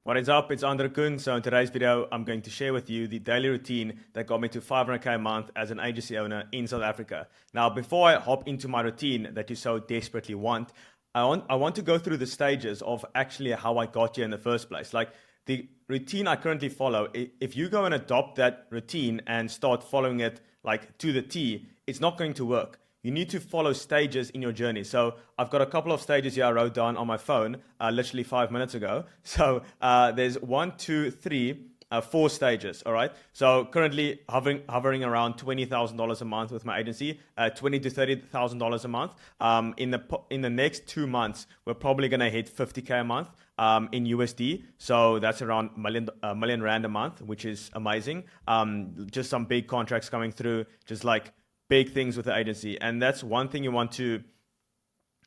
What is up? It's Andro Koen. So in today's video, I'm going to share with you the daily routine that got me to 500k a month as an agency owner in South Africa. Now, before I hop into my routine that you so desperately want, I want to go through the stages of actually how I got here in the first place. Like the routine I currently follow, if you go and adopt that routine and start following it like to the T, it's not going to work. You need to follow stages in your journey. So I've got a couple of stages here I wrote down on my phone literally 5 minutes ago. So there's 1, 2, 3, 4 stages. All right. So currently hovering around $20,000 a month with my agency, $20,000 to $30,000 a month. In the next 2 months, we're probably gonna hit 50k a month in USD. So that's around million rand a month, which is amazing. Just some big contracts coming through, just like big things with the agency. And that's one thing you want to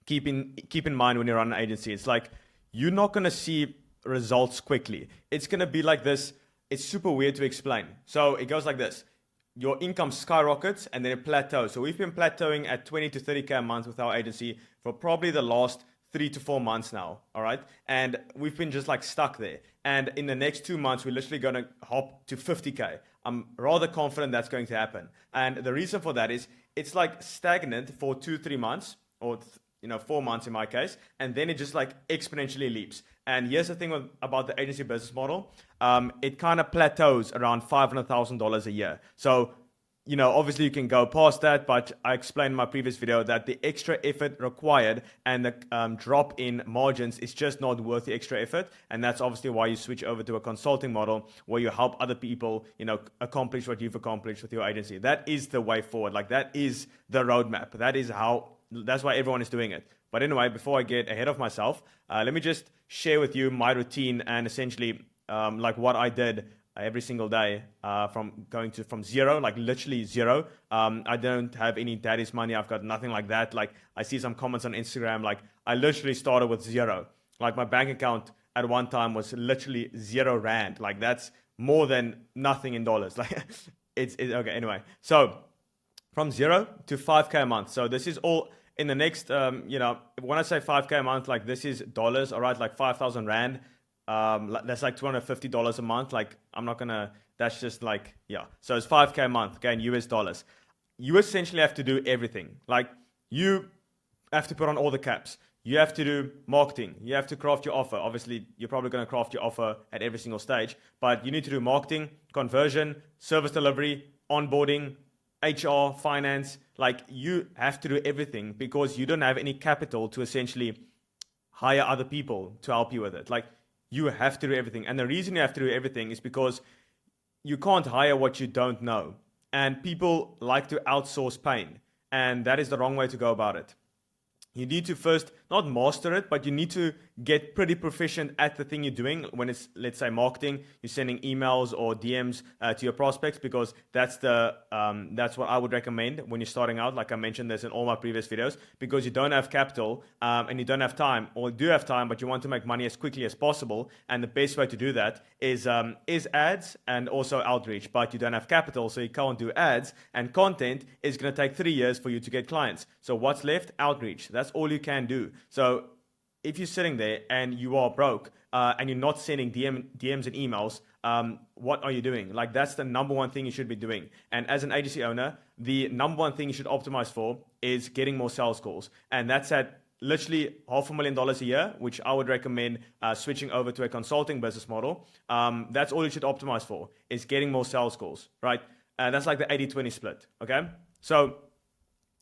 keep in mind when you run an agency. It's like you're not going to see results quickly. It's going to be like this. It's super weird to explain. So it goes like this. Your income skyrockets and then it plateaus. So we've been plateauing at 20 to 30k a month with our agency for probably the last 3 to 4 months now. All right. And we've been just like stuck there. And in the next 2 months, we're literally going to hop to 50k. I'm rather confident that's going to happen. And the reason for that is it's like stagnant for 2-3 months or 4 months in my case. And then it just like exponentially leaps. And here's the thing about the agency business model. It kind of plateaus around $500,000 a year. So obviously you can go past that, but I explained in my previous video that the extra effort required and the drop in margins is just not worth the extra effort. And that's obviously why you switch over to a consulting model where you help other people, accomplish what you've accomplished with your agency. That is the way forward. Like that is the roadmap. That's why everyone is doing it. But anyway, before I get ahead of myself, let me just share with you my routine and essentially like what I did every single day from zero, like literally zero. I don't have any daddy's money. I've got nothing like that. Like I see some comments on Instagram, like I literally started with zero. Like my bank account at one time was literally 0 rand. Like that's more than nothing in dollars. Like it's okay. Anyway, so from 0 to 5k a month. So this is all in the next, when I say 5k a month, like this is dollars, all right, like 5,000 rand. That's like $250 a month. Like that's just like, yeah. So it's 5k a month, okay, in US dollars. You essentially have to do everything. Like you have to put on all the caps. You have to do marketing. You have to craft your offer. Obviously, you're probably going to craft your offer at every single stage, but you need to do marketing, conversion, service delivery, onboarding, HR, finance. Like you have to do everything because you don't have any capital to essentially hire other people to help you with it. Like you have to do everything. And the reason you have to do everything is because you can't hire what you don't know. And people like to outsource pain. And that is the wrong way to go about it. You need to first not master it, but you need to get pretty proficient at the thing you're doing. When it's, let's say, marketing, you're sending emails or DMs to your prospects, because that's what I would recommend when you're starting out. Like I mentioned this in all my previous videos, because you don't have capital and you don't have time, or do have time, but you want to make money as quickly as possible. And the best way to do that is ads and also outreach. But you don't have capital, so you can't do ads, and content is going to take 3 years for you to get clients. So what's left? Outreach. That's all you can do. So if you're sitting there and you are broke and you're not sending DMs and emails, what are you doing? Like that's the number one thing you should be doing. And as an agency owner, the number one thing you should optimize for is getting more sales calls. And that's at literally $500,000 a year, which I would recommend switching over to a consulting business model. That's all you should optimize for, is getting more sales calls, right? That's like the 80-20 split, okay? So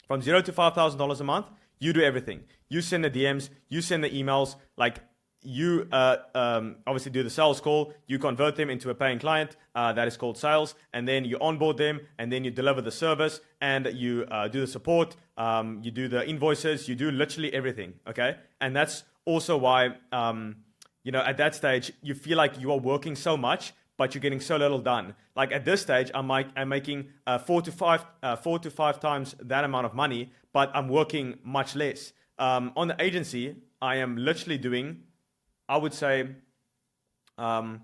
from 0 to $5,000 a month, you do everything. You send the DMs, you send the emails, like you obviously do the sales call, you convert them into a paying client, that is called sales, and then you onboard them, and then you deliver the service, and you do the support, you do the invoices, you do literally everything, okay? And that's also why, at that stage, you feel like you are working so much, but you're getting so little done. Like at this stage, I'm making 4 to 5 times that amount of money, but I'm working much less. On the agency, I am literally doing, I would say, 4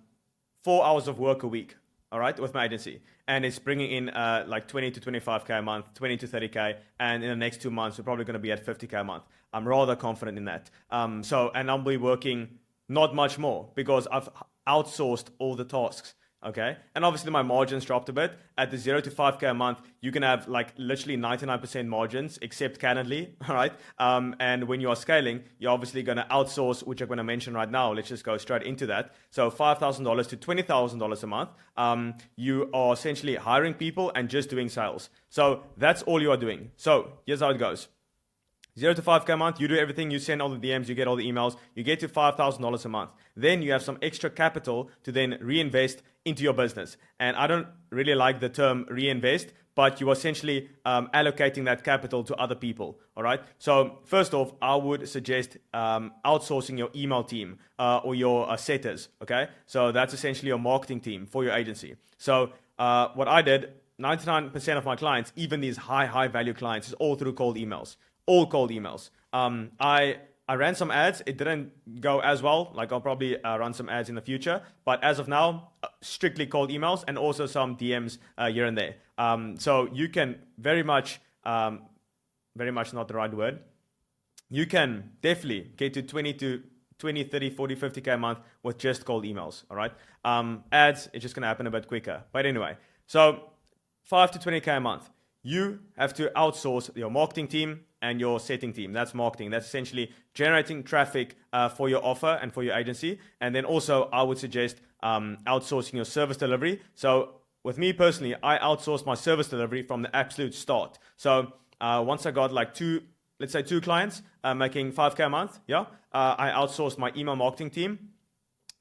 hours of work a week, all right, with my agency. And it's bringing in like 20 to 25k a month, 20 to 30k. And in the next 2 months, we're probably going to be at 50k a month. I'm rather confident in that. And I'll be working not much more, because outsourced all the tasks. Okay. And obviously my margins dropped a bit. At the 0 to 5K a month, you can have like literally 99% margins, except Calendly. All right. And when you are scaling, you're obviously going to outsource, which I'm going to mention right now. Let's just go straight into that. So $5,000 to $20,000 a month. You are essentially hiring people and just doing sales. So that's all you are doing. So here's how it goes. 0 to 5K a month, you do everything, you send all the DMs, you get all the emails, you get to $5,000 a month. Then you have some extra capital to then reinvest into your business. And I don't really like the term reinvest, but you are essentially allocating that capital to other people. All right. So first off, I would suggest outsourcing your email team or your setters. Okay. So that's essentially your marketing team for your agency. So what I did, 99% of my clients, even these high value clients, is all through cold emails. All cold emails. I ran some ads. It didn't go as well. Like I'll probably run some ads in the future. But as of now, strictly cold emails and also some DMs here and there. So you can very much not the right word. You can definitely get to 20, 30, 40, 50K a month with just cold emails. All right. Ads, it's just going to happen a bit quicker. But anyway, so 5 to 20K a month. You have to outsource your marketing team and your setting team. That's marketing. That's essentially generating traffic for your offer and for your agency. And then also, I would suggest outsourcing your service delivery. So with me personally, I outsourced my service delivery from the absolute start. So once I got like two clients making 5K a month, I outsourced my email marketing team.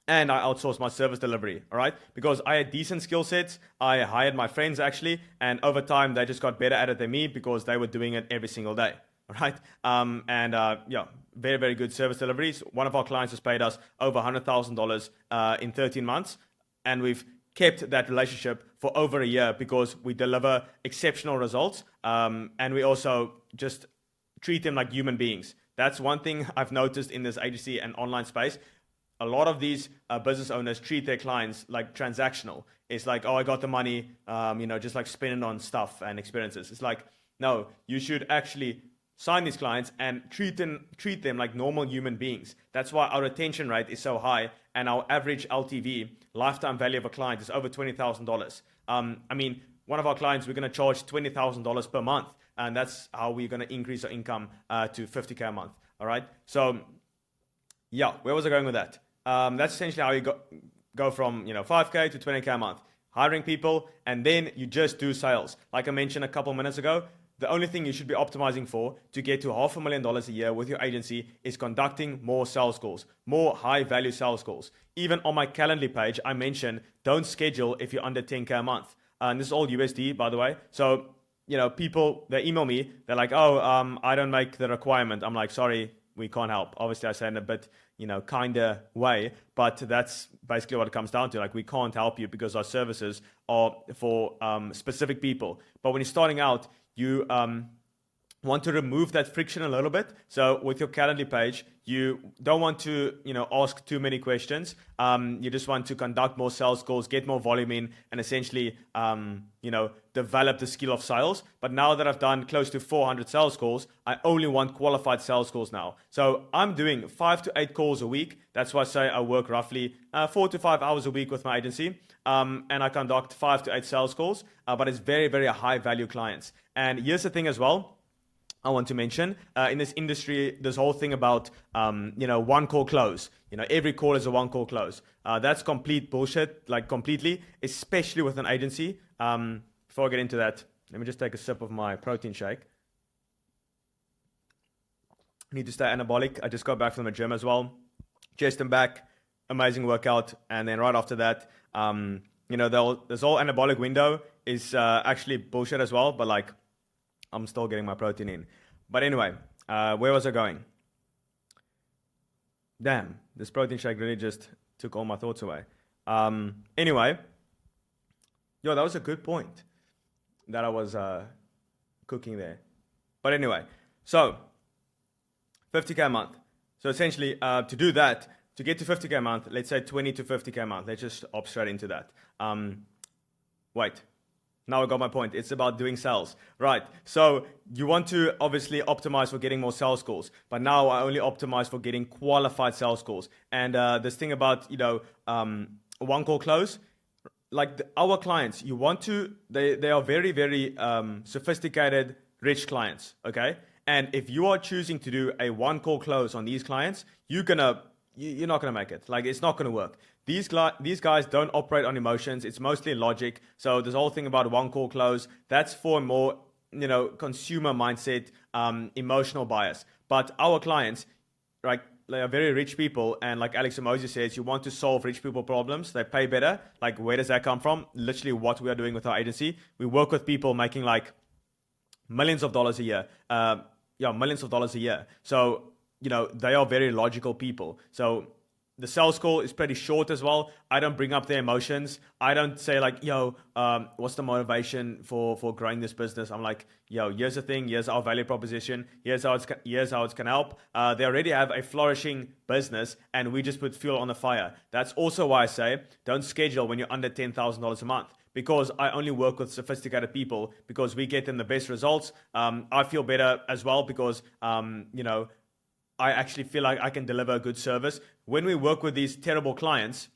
And I outsourced my service delivery, all right? Because I had decent skill sets. I hired my friends actually. And over time, they just got better at it than me because they were doing it every single day, all right? Very, very good service deliveries. One of our clients has paid us over $100,000 in 13 months. And we've kept that relationship for over a year because we deliver exceptional results. And we also just treat them like human beings. That's one thing I've noticed in this agency and online space. A lot of these business owners treat their clients like transactional. It's like, oh, I got the money, just like spending on stuff and experiences. It's like, no, you should actually sign these clients and treat them like normal human beings. That's why our retention rate is so high and our average LTV, lifetime value of a client, is over $20,000. One of our clients, we're going to charge $20,000 per month, and that's how we're going to increase our income to 50K a month. All right. So, where was I going with that? That's essentially how you go from 5K to 20K a month, hiring people, and then you just do sales. Like I mentioned a couple minutes ago, the only thing you should be optimizing for to get to $500,000 a year with your agency is conducting more sales calls, more high-value sales calls. Even on my Calendly page, I mentioned don't schedule if you're under 10K a month. And this is all USD, by the way. So, people, they email me, they're like, I don't make the requirement. I'm like, sorry, we can't help. Obviously, I say in a bit, kinder way, but that's basically what it comes down to. Like, we can't help you because our services are for specific people. But when you're starting out, you want to remove that friction a little bit. So with your Calendly page, you don't want to, ask too many questions. You just want to conduct more sales calls, get more volume in, and essentially, develop the skill of sales. But now that I've done close to 400 sales calls, I only want qualified sales calls now. So I'm doing 5 to 8 calls a week. That's why I say I work roughly 4 to 5 hours a week with my agency. And I conduct 5 to 8 sales calls, but it's very, very high value clients. And here's the thing as well. I want to mention in this industry, this whole thing about, one call close. Every call is a one call close. That's complete bullshit, like completely, especially with an agency. Before I get into that, let me just take a sip of my protein shake. I need to stay anabolic. I just got back from the gym as well. Chest and back, amazing workout. And then right after that, this whole anabolic window is actually bullshit as well, but like, I'm still getting my protein in. But anyway, where was I going? Damn, this protein shake really just took all my thoughts away. Anyway, that was a good point that I was cooking there. But anyway, so 50K a month. So essentially, to do that, to get to 50K a month, let's say 20 to 50K a month. Let's just hop straight into that. Wait. Now I got my point. It's about doing sales, right? So you want to obviously optimize for getting more sales calls, but now I only optimize for getting qualified sales calls. And this thing about one call close, like our clients, you want to they are very very sophisticated, rich clients, okay? And if you are choosing to do a one call close on these clients, you're not gonna make it. Like it's not gonna work. These guys don't operate on emotions. It's mostly logic. So this whole thing about one call close, that's for more consumer mindset, emotional bias. But our clients, right? They are very rich people, and like Alex Emoji says, you want to solve rich people problems. They pay better. Like, where does that come from? Literally, what we are doing with our agency. We work with people making like millions of dollars a year. Millions of dollars a year. So they are very logical people. So the sales call is pretty short as well. I don't bring up their emotions. I don't say like, what's the motivation for growing this business? I'm like, here's the thing. Here's our value proposition. Here's how it's going to help. They already have a flourishing business, and we just put fuel on the fire. That's also why I say don't schedule when you're under $10,000 a month, because I only work with sophisticated people because we get them the best results. I feel better as well because, I actually feel like I can deliver a good service. When we work with these terrible clients,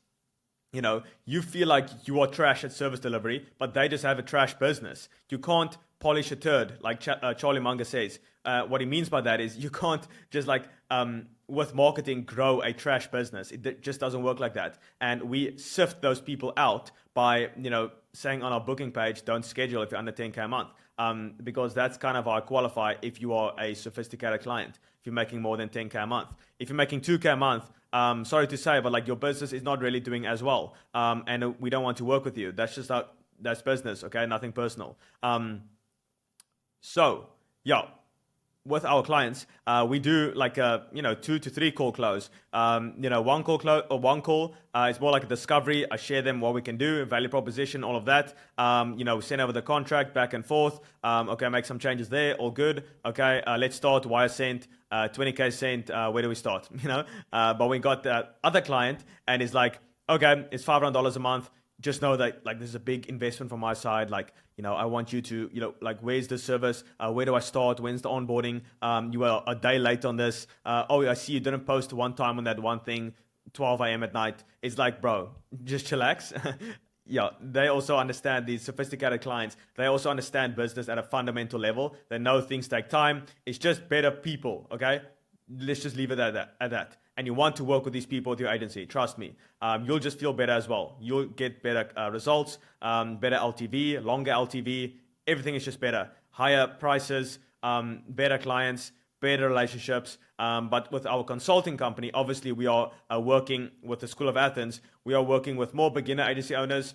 you feel like you are trash at service delivery, but they just have a trash business. You can't polish a turd, like Charlie Munger says. What he means by that is you can't just with marketing grow a trash business. It just doesn't work like that. And we sift those people out by saying on our booking page, don't schedule if you're under 10K a month. Because that's kind of how I qualify if you are a sophisticated client, if you're making more than 10K a month. If you're making 2K a month, sorry to say, but like your business is not really doing as well. And we don't want to work with you. That's just that's business, okay? Nothing personal. With our clients, we do like a 2 to 3 call close. One call it's more like a discovery. I share them what we can do, value proposition, all of that. Send over the contract back and forth. Okay, make some changes there, all good. Okay, let's start. Wire sent, 20K sent. Where do we start? But we got the other client, and it's like, okay, it's $500 a month. Just know that like this is a big investment from my side. Like, I want you to, where's the service? Where do I start? When's the onboarding? You are a day late on this. I see you didn't post one time on that one thing, 12 a.m. at night. It's like, bro, just chillax. They also understand, these sophisticated clients. They also understand business at a fundamental level. They know things take time. It's just better people, okay? Let's just leave it at that. And you want to work with these people with your agency. Trust me. You'll just feel better as well. You'll get better results, better LTV, longer LTV. Everything is just better. Higher prices, better clients, better relationships. But with our consulting company, obviously we are working with the School of Athens. We are working with more beginner agency owners.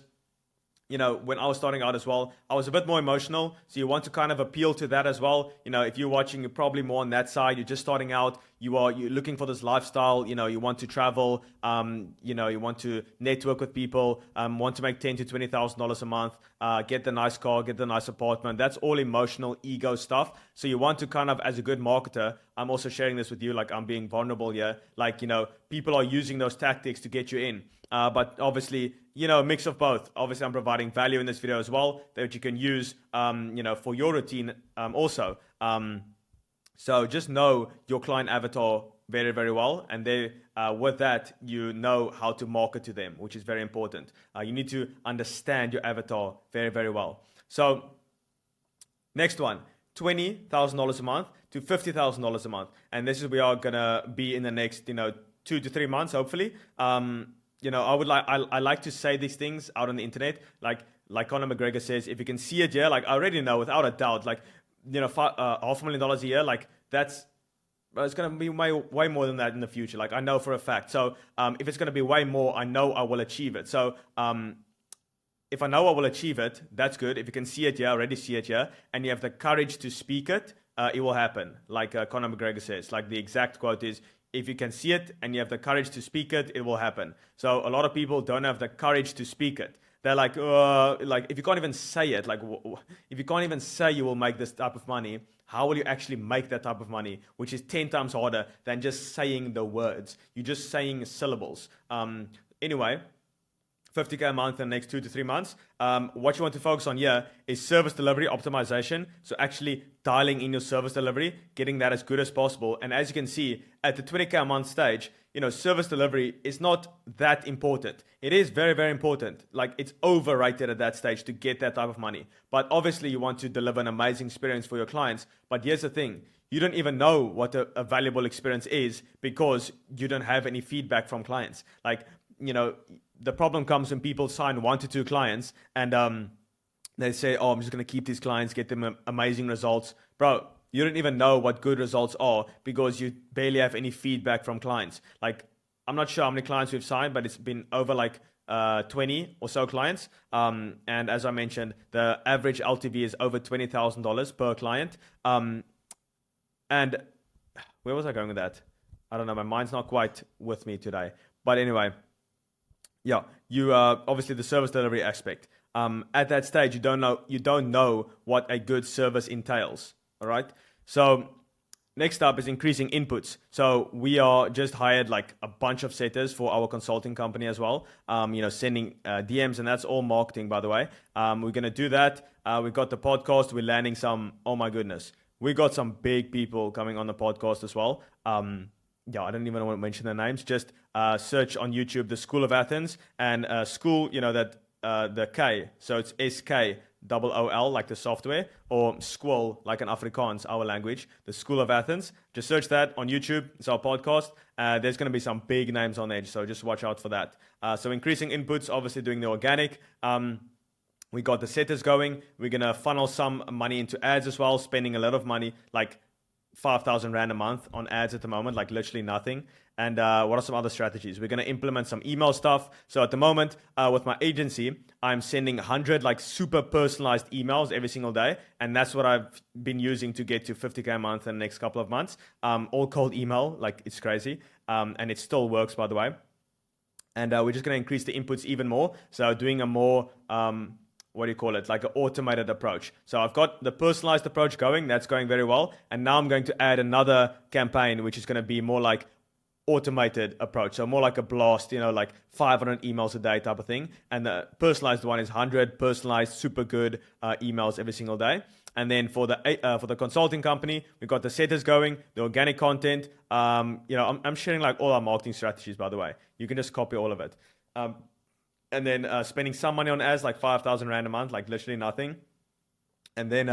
When I was starting out as well, I was a bit more emotional. So you want to kind of appeal to that as well. If you're watching, you're probably more on that side. You're just starting out. You're looking for this lifestyle. You want to travel. You want to network with people. Want to make $10,000 to $20,000 a month. Get the nice car. Get the nice apartment. That's all emotional ego stuff. So you want to kind of, as a good marketer, I'm also sharing this with you. Like, I'm being vulnerable here. Like, people are using those tactics to get you in. But obviously, a mix of both. Obviously, I'm providing value in this video as well that you can use, for your routine also. So just know your client avatar very, very well. And with that, you know how to market to them, which is very important. You need to understand your avatar very, very well. So next one, $20,000 a month to $50,000 a month. And this is where we are going to be in the next, 2 to 3 months, hopefully. I like to say these things out on the internet, like Conor McGregor says, if you can see it, like I already know without a doubt, like, $500,000 a year, like it's going to be way more than that in the future. Like I know for a fact. So, if it's going to be way more, I know I will achieve it. So, if I know I will achieve it, that's good. If you can see it here, already see it here, and you have the courage to speak it, it will happen. Like Conor McGregor says, like the exact quote is, if you can see it and you have the courage to speak it, it will happen. So a lot of people don't have the courage to speak it. They're like if you can't even say it, like if you can't even say you will make this type of money, how will you actually make that type of money? Which is 10 times harder than just saying the words. You're just saying syllables. Anyway, 50K a month in the next 2 to 3 months. What you want to focus on here is service delivery optimization. So actually dialing in your service delivery, getting that as good as possible. And as you can see at the 20K a month stage, service delivery is not that important. It is very, very important. Like, it's overrated at that stage to get that type of money. But obviously you want to deliver an amazing experience for your clients. But here's the thing. You don't even know what a valuable experience is because you don't have any feedback from clients. Like, the problem comes when people sign 1 to 2 clients and they say, oh, I'm just going to keep these clients, get them amazing results. Bro, you don't even know what good results are because you barely have any feedback from clients. Like, I'm not sure how many clients we've signed, but it's been over like 20 or so clients. And as I mentioned, the average LTV is over $20,000 per client. And where was I going with that? I don't know. My mind's not quite with me today. But anyway, yeah, you obviously the service delivery aspect. At that stage, you don't know what a good service entails. All right. So next up is increasing inputs. So we are just hired like a bunch of setters for our consulting company as well. Sending DMs, and that's all marketing, by the way. We're gonna do that. We got the podcast. We're landing some. Oh my goodness, we got some big people coming on the podcast as well. I don't even want to mention their names. Just search on YouTube the School of Athens and school. The K. So it's SKOOL, like the software, or School, like in Afrikaans, our language. The School of Athens. Just search that on YouTube. It's our podcast. There's going to be some big names on there, so just watch out for that. So increasing inputs, obviously doing the organic. We got the setters going. We're going to funnel some money into ads as well, spending a lot of money, like 5,000 Rand a month on ads at the moment, like literally nothing. And what are some other strategies? We're going to implement some email stuff. So at the moment, with my agency, I'm sending 100 like super personalized emails every single day. And that's what I've been using to get to 50K a month in the next couple of months. All cold email, like it's crazy. And it still works, by the way. And we're just going to increase the inputs even more. So doing a more... like an automated approach. So I've got the personalized approach going. That's going very well. And now I'm going to add another campaign, which is going to be more like automated approach. So more like a blast, like 500 emails a day type of thing. And the personalized one is 100 personalized, super good emails every single day. And then for the consulting company, we've got the setters going, the organic content. I'm sharing like all our marketing strategies, by the way. You can just copy all of it. And then spending some money on ads, like 5,000 Rand a month, like literally nothing. And then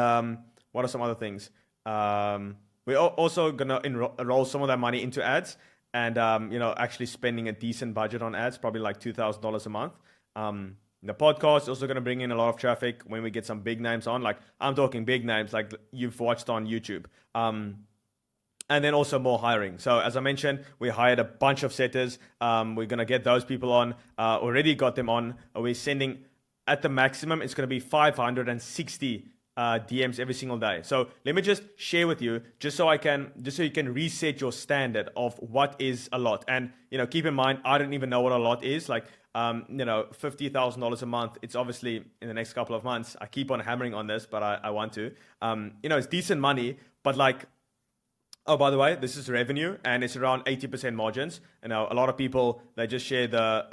what are some other things? We're also going to enroll some of that money into ads and, actually spending a decent budget on ads, probably like $2,000 a month. The podcast is also going to bring in a lot of traffic when we get some big names on. Like, I'm talking big names like you've watched on YouTube. And then also more hiring. So as I mentioned, we hired a bunch of setters. We're going to get those people on. Already got them on. We're sending at the maximum, it's going to be 560 DMs every single day. So let me just share with you, just so you can reset your standard of what is a lot. And, keep in mind, I don't even know what a lot is. Like, $50,000 a month. It's obviously in the next couple of months. I keep on hammering on this, but I want to. It's decent money, but like, oh, by the way, this is revenue, and it's around 80% margins. And a lot of people, they just share the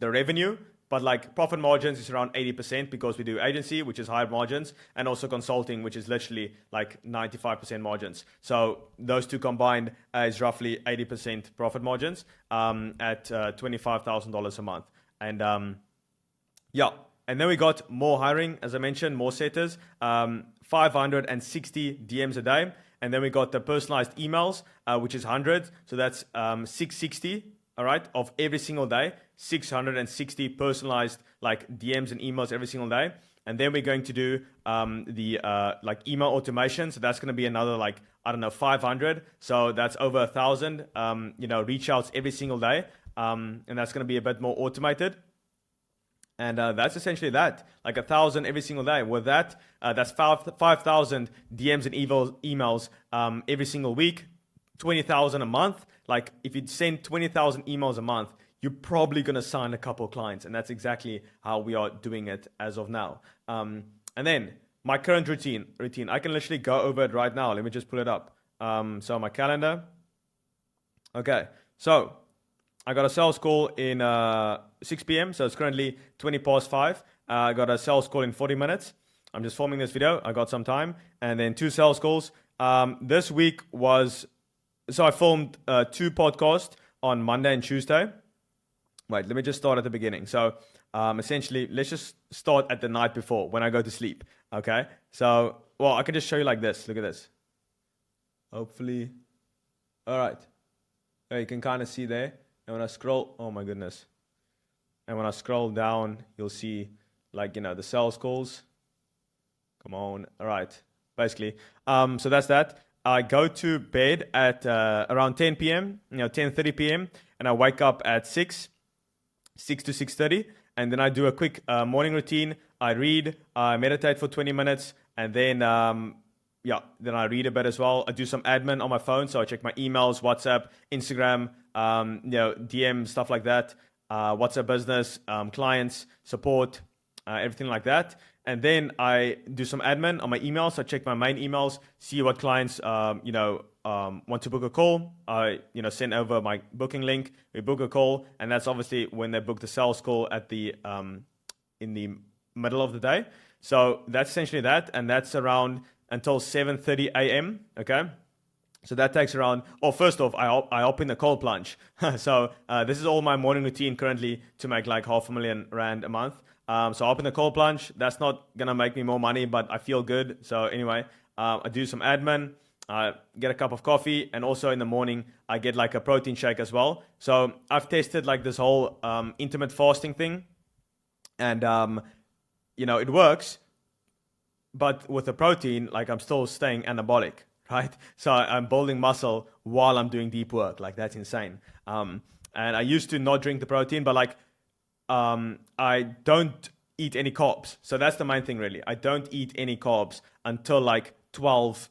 revenue, but like profit margins is around 80% because we do agency, which is higher margins, and also consulting, which is literally like 95% margins. So those two combined is roughly 80% profit margins at $25,000 a month. And and then we got more hiring, as I mentioned, more setters, 560 DMs a day. And then we got the personalized emails, which is 100. So that's 660, all right, of every single day, 660 personalized like DMs and emails every single day. And then we're going to do the like email automation. So that's going to be another 500. So that's over 1,000, reach outs every single day. And that's going to be a bit more automated. And that's essentially that, like 1,000 every single day. With that, that's 5,000 DMs and emails every single week, 20,000 a month. Like if you send 20,000 emails a month, you're probably going to sign a couple of clients. And that's exactly how we are doing it as of now. And then my current routine, I can literally go over it right now. Let me just pull it up. So my calendar. Okay, so I got a sales call in 6 p.m. So it's currently 20 past 5. I got a sales call in 40 minutes. I'm just filming this video. I got some time. And then 2 sales calls. This week was... So I filmed 2 podcasts on Monday and Tuesday. Wait, let me just start at the beginning. So essentially, let's just start at the night before when I go to sleep. Okay? So, well, I can just show you like this. Look at this. Hopefully. All right. There, you can kind of see there. And when I scroll, oh my goodness. And when I scroll down, you'll see like, you know, the sales calls. Come on. All right. Basically. So that's that. I go to bed at around 10 p.m., 10:30 p.m. And I wake up at 6 to 6:30. And then I do a quick morning routine. I read, I meditate for 20 minutes. And then, then I read a bit as well. I do some admin on my phone. So I check my emails, WhatsApp, Instagram, DM, stuff like that. WhatsApp business, clients, support, everything like that. And then I do some admin on my emails. I check my main emails, see what clients, want to book a call. I, send over my booking link. We book a call, and that's obviously when they book the sales call at the in the middle of the day. So that's essentially that, and that's around until 7:30 a.m. Okay. So that takes around, first off, I hop in the cold plunge. So this is all my morning routine currently to make like R500k a month. So I hop in the cold plunge. That's not going to make me more money, but I feel good. So anyway, I do some admin, get a cup of coffee, and also in the morning, I get like a protein shake as well. So I've tested like this whole intermittent fasting thing, and it works. But with the protein, like I'm still staying anabolic, right? So I'm building muscle while I'm doing deep work. Like that's insane. And I used to not drink the protein, but like I don't eat any carbs. So that's the main thing really. I don't eat any carbs until like 12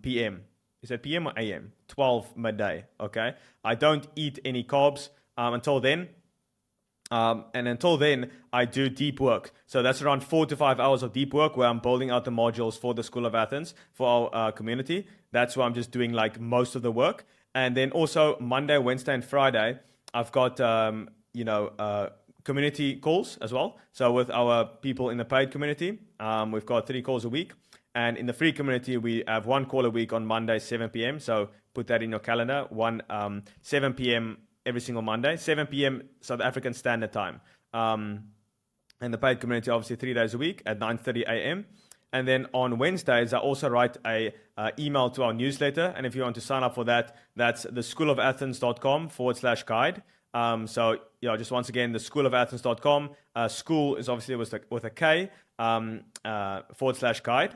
p.m. Is that p.m. or a.m.? 12 midday, okay? I don't eat any carbs until then. And until then, I do deep work. So that's around 4 to 5 hours of deep work where I'm building out the modules for the School of Athens, for our community. That's where I'm just doing like most of the work. And then also Monday, Wednesday, and Friday, I've got, community calls as well. So with our people in the paid community, we've got 3 calls a week. And in the free community, we have 1 call a week on Monday, 7 p.m. So put that in your calendar, 7 p.m. every single Monday, 7 p.m. South African Standard Time. And the paid community, obviously, 3 days a week at 9:30 a.m. And then on Wednesdays, I also write a email to our newsletter. And if you want to sign up for that, that's theschoolofathens.com/guide. So, just once again, theschoolofathens.com. School is obviously with a K, /guide.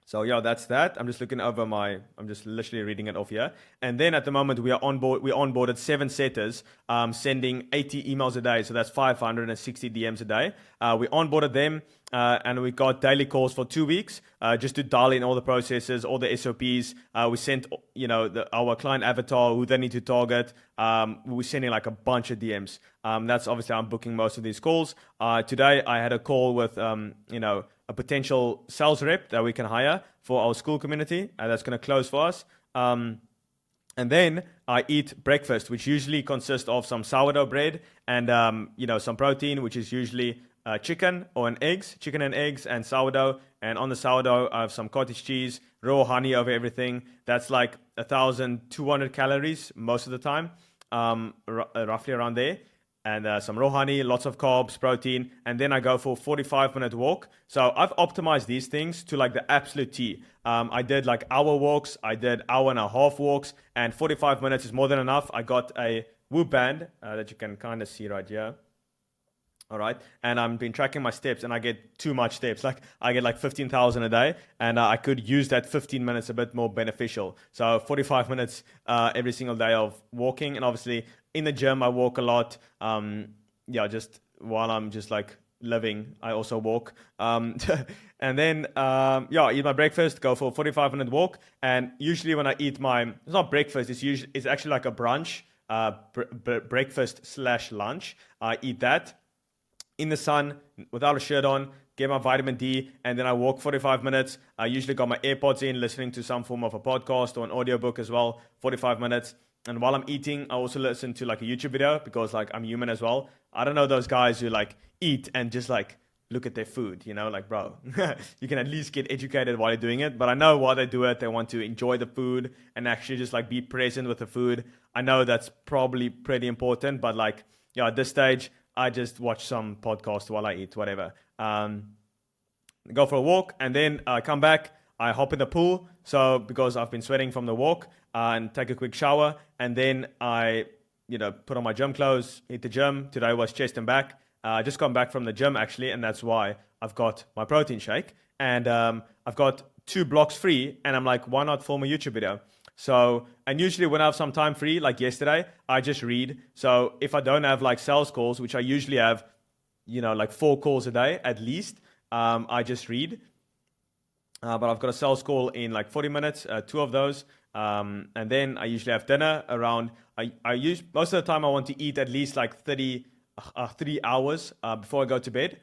So that's that. I'm just looking over I'm just literally reading it off here. And then at the moment we onboarded 7 setters, sending 80 emails a day. So that's 560 DMs a day. We onboarded them, and we got daily calls for 2 weeks, just to dial in all the processes, all the SOPs. We sent, our client avatar, who they need to target. We're sending like a bunch of DMs. That's obviously I'm booking most of these calls. Today I had a call with, a potential sales rep that we can hire for our school community, and that's going to close for us. And then I eat breakfast, which usually consists of some sourdough bread and, some protein, which is usually chicken and eggs and sourdough. And on the sourdough, I have some cottage cheese, raw honey over everything. That's like 1,200 calories most of the time, roughly around there. And some raw honey, lots of carbs, protein, and then I go for a 45-minute walk. So I've optimized these things to like the absolute T. I did like hour walks, I did hour and a half walks, and 45 minutes is more than enough. I got a Whoop band that you can kind of see right here. All right, and I've been tracking my steps, and I get too much steps. Like I get like 15,000 a day, and I could use that 15 minutes a bit more beneficial. So 45 minutes every single day of walking, and obviously in the gym I walk a lot. Just while I'm just like living, I also walk. And then I eat my breakfast, go for a 45-minute walk, and usually when I eat it's not breakfast. It's actually like a brunch, breakfast/lunch. I eat that in the sun without a shirt on, get my vitamin D, and then I walk 45 minutes. I usually got my AirPods in, listening to some form of a podcast or an audiobook as well, 45 minutes. And while I'm eating, I also listen to like a YouTube video because like I'm human as well. I don't know those guys who like eat and just like look at their food, like, bro, you can at least get educated while you're doing it. But I know why they do it. They want to enjoy the food and actually just like be present with the food. I know that's probably pretty important, but like, yeah, at this stage, I just watch some podcast while I eat, whatever. Go for a walk, and then I come back. I hop in the pool, so because I've been sweating from the walk, and take a quick shower, and then I, put on my gym clothes, hit the gym. Today was chest and back. I just got back from the gym actually, and that's why I've got my protein shake, and I've got 2 blocks free, and I'm like, why not film a YouTube video? So, and usually when I have some time free, like yesterday, I just read. So if I don't have like sales calls, which I usually have, like 4 calls a day at least, I just read. But I've got a sales call in like 40 minutes, 2 of those. And then I usually have dinner around, most of the time I want to eat at least like 3 hours before I go to bed,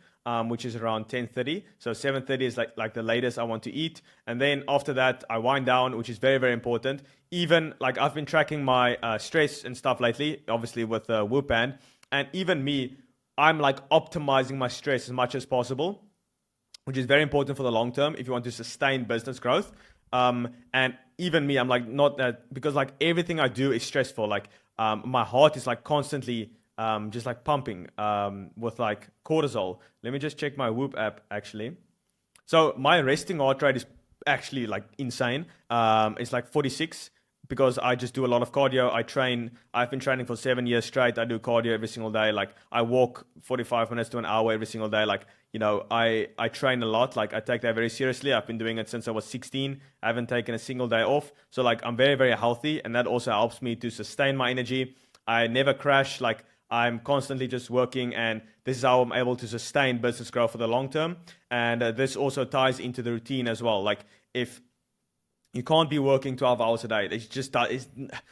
which is around 10:30. So 7:30 is like the latest I want to eat. And then after that, I wind down, which is very, very important. Even like I've been tracking my stress and stuff lately, obviously with the Whoop Band. And even me, I'm like optimizing my stress as much as possible, which is very important for the long term if you want to sustain business growth. And even me, I'm like not that, because like everything I do is stressful. Like my heart is like constantly just like pumping with like cortisol. Let me just check my Whoop app actually. So my resting heart rate is actually like insane. It's like 46 because I just do a lot of cardio. I've been training for 7 years straight. I do cardio every single day. Like I walk 45 minutes to an hour every single day. Like, I train a lot. Like I take that very seriously. I've been doing it since I was 16. I haven't taken a single day off. So like I'm very, very healthy, and that also helps me to sustain my energy. I never crash. Like I'm constantly just working, and this is how I'm able to sustain business growth for the long term. And this also ties into the routine as well. Like if you can't be working 12 hours a day, it's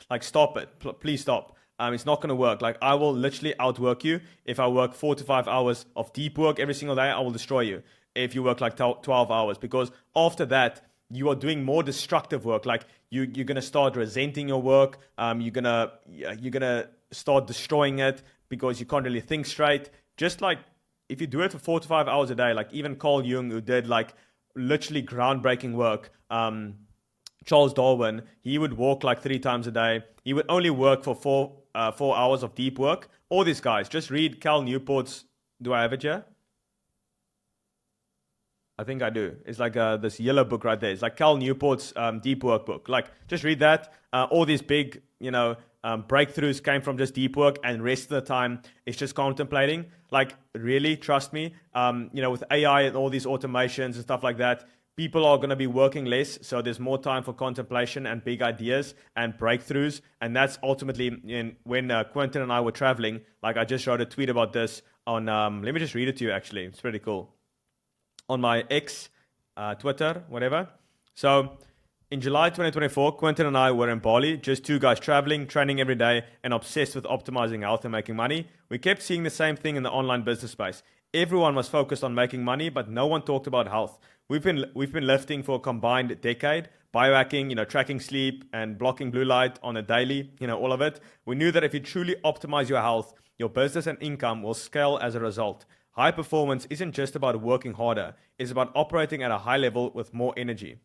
like, stop it. Please stop. It's not going to work. Like I will literally outwork you. If I work 4 to 5 hours of deep work every single day, I will destroy you if you work like 12 hours, because after that, you are doing more destructive work. Like you're going to start resenting your work. You're going to start destroying it because you can't really think straight. Just like if you do it for 4 to 5 hours a day, like even Carl Jung, who did like literally groundbreaking work, Charles Darwin, he would walk like 3 times a day. He would only work for 4 hours of deep work. All these guys, just read Cal Newport's, do I have it here? I think I do. It's like this yellow book right there. It's like Cal Newport's deep work book. Like just read that. All these big, breakthroughs came from just deep work, and rest of the time it's just contemplating. Like really, trust me. With AI and all these automations and stuff like that, people are going to be working less, so there's more time for contemplation and big ideas and breakthroughs. And that's ultimately when Quentin and I were traveling. Like I just wrote a tweet about this on, let me just read it to you actually. It's pretty cool. On my X, Twitter, whatever. So in July 2024, Quentin and I were in Bali, just 2 guys traveling, training every day, and obsessed with optimizing health and making money. We kept seeing the same thing in the online business space. Everyone was focused on making money, but no one talked about health. We've been lifting for a combined decade, biohacking, tracking sleep and blocking blue light on a daily, all of it. We knew that if you truly optimize your health, your business and income will scale as a result. High performance isn't just about working harder. It's about operating at a high level with more energy.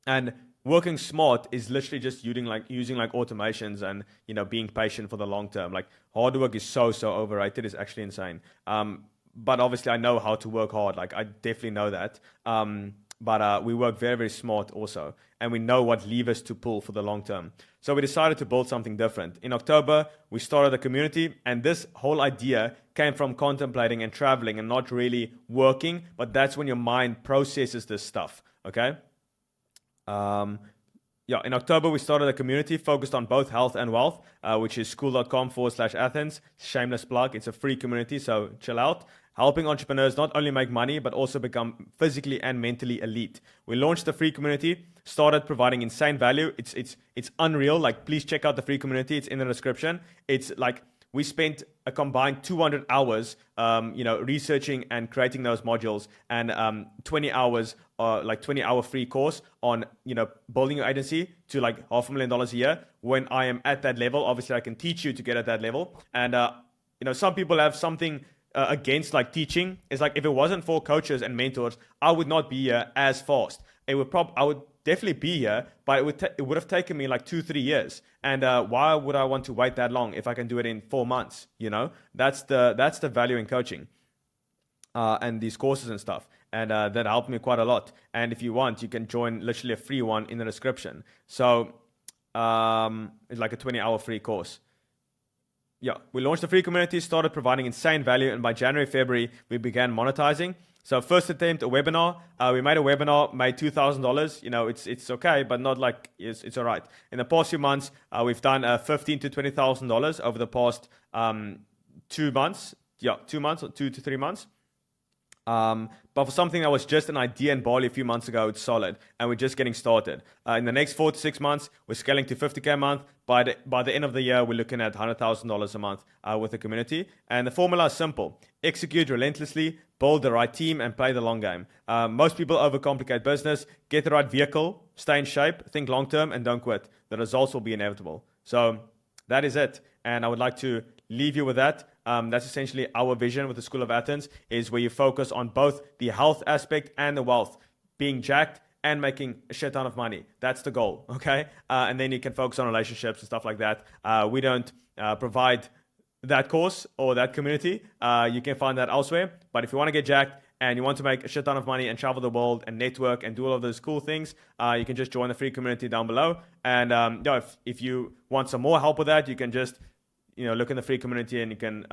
And working smart is literally just using like automations and, being patient for the long term. Like hard work is so overrated. It's actually insane. But obviously I know how to work hard. Like I definitely know that. But we work very, very smart also. And we know what levers to pull for the long term. So we decided to build something different. In October, we started a community. And this whole idea came from contemplating and traveling and not really working. But that's when your mind processes this stuff. Okay? In October, we started a community focused on both health and wealth, which is school.com/Athens. Shameless plug. It's a free community, so chill out. Helping entrepreneurs not only make money, but also become physically and mentally elite. We launched the free community, started providing insane value. It's unreal. Like, please check out the free community. It's in the description. It's like, we spent a combined 200 hours, researching and creating those modules, and 20 hours like 20-hour free course on, building your agency to like $500,000 a year. When I am at that level, obviously I can teach you to get at that level. And, some people have something against like teaching. It's like, if it wasn't for coaches and mentors, I would not be here as fast. I would definitely be here, but it would have taken me like 2-3 years. And why would I want to wait that long if I can do it in 4 months? That's the value in coaching and these courses and stuff. And that helped me quite a lot. And if you want, you can join literally a free one in the description. So it's like a 20-hour free course. Yeah, we launched the free community, started providing insane value, and by January, February, we began monetizing. So first attempt, a webinar. We made a webinar, made $2,000. It's okay, but not like it's all right. In the past few months, we've done $15,000 to $20,000 over the past 2 months. Yeah, 2 months or 2 to 3 months. But for something that was just an idea in Bali a few months ago, it's solid, and we're just getting started. In the next 4 to 6 months, we're scaling to $50K a month. By the end of the year, we're looking at $100,000 a month with the community. And the formula is simple: execute relentlessly, build the right team, and play the long game. Most people overcomplicate business. Get the right vehicle, stay in shape, think long term, and don't quit. The results will be inevitable. So that is it, and I would like to leave you with that. That's essentially our vision with the School of Athens, is where you focus on both the health aspect and the wealth, being jacked and making a shit ton of money. That's the goal, okay? And then you can focus on relationships and stuff like that. We don't provide that course or that community. You can find that elsewhere. But if you want to get jacked and you want to make a shit ton of money and travel the world and network and do all of those cool things, you can just join the free community down below. And if you want some more help with that, you can just look in the free community, and you can,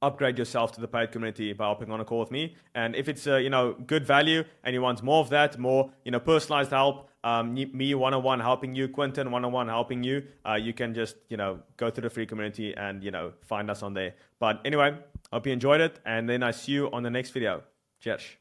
upgrade yourself to the paid community by hopping on a call with me. And if it's, good value and you want more of that, more, personalized help, me one-on-one helping you, Quentin one-on-one helping you, you can just, go to the free community and, find us on there. But anyway, hope you enjoyed it. And then I see you on the next video. Cheers.